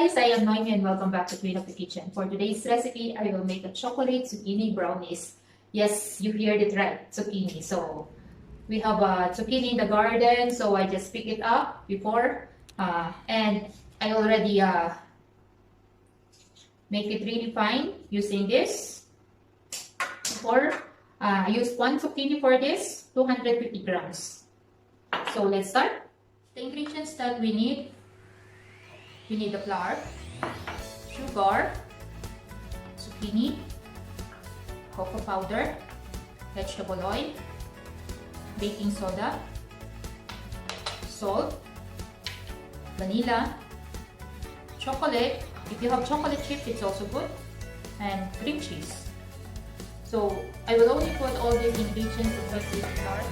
guys, I am Noemi and welcome back to Queen of the Kitchen. For today's recipe, I will make a chocolate zucchini brownies. Yes, you heard it right, zucchini. So we have a zucchini in the garden, so I just picked it up before and I already make it really fine using this. Before, I used one zucchini for this, 250 grams. So let's start. The ingredients that we need the flour, sugar, zucchini, cocoa powder, vegetable oil, baking soda, salt, vanilla, chocolate. If you have chocolate chip, it's also good, and cream cheese. So I will only put all these ingredients inside this flour,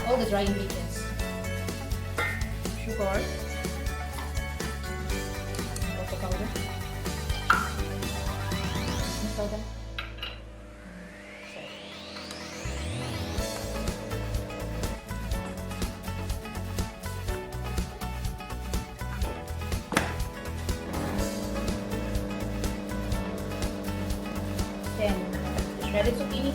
all the dry ingredients, sugar, powder, soda, then the shredded zucchini,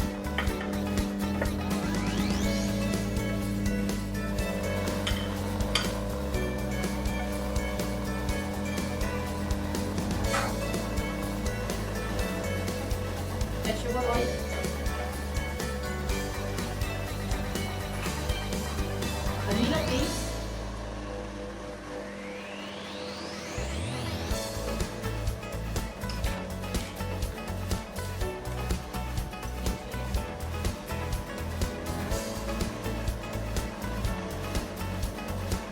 vegetable oil, vanilla paste,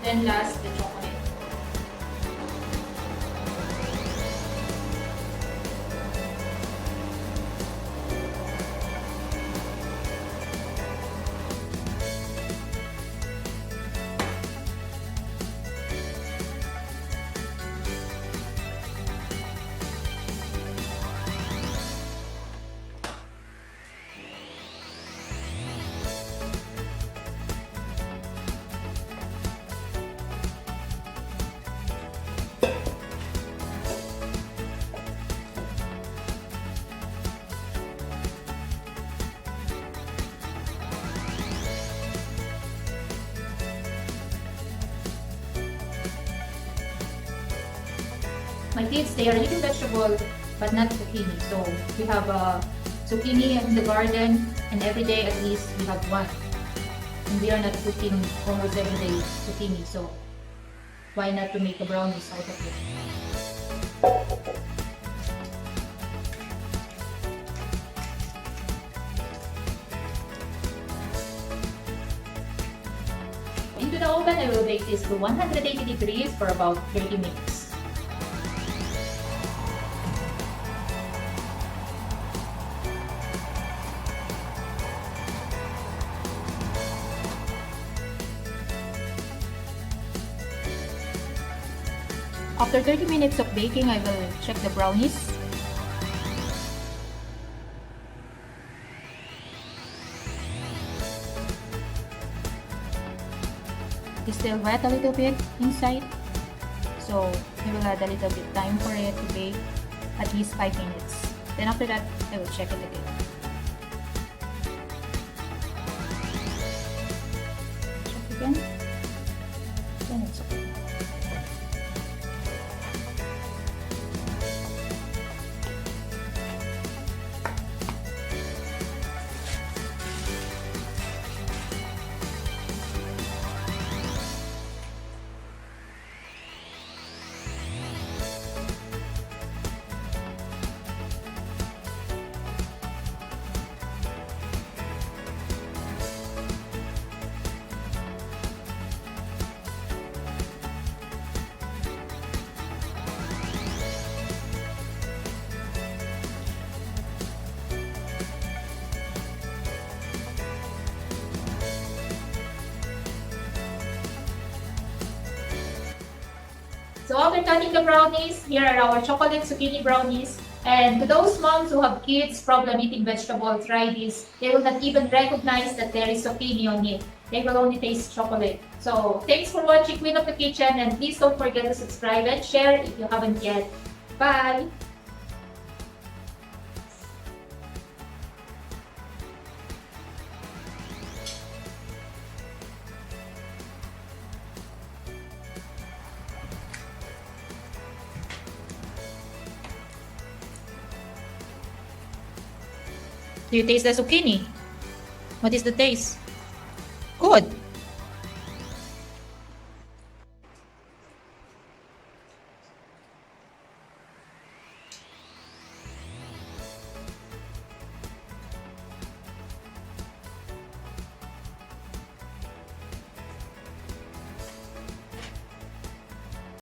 then last the chocolate. My kids, they are eating vegetable, but not zucchini. So we have zucchini in the garden, and every day at least we have one. And we are not cooking almost every day zucchini, so why not to make a brownies out of it? Into the oven, I will bake this to 180 degrees for about 30 minutes. After 30 minutes of baking, I will check the brownies. It's still wet a little bit inside, so we will add a little bit time for it to bake, at least 5 minutes. Then after that, I will check it again. Check again. Then it's okay. So after cutting the brownies, here are our chocolate zucchini brownies. And to those moms who have kids problem eating vegetables, try this. They will not even recognize that there is zucchini on it. They will only taste chocolate. So, thanks for watching Queen of the Kitchen, and please don't forget to subscribe and share if you haven't yet. Bye! Do you taste the zucchini? What is the taste? Good.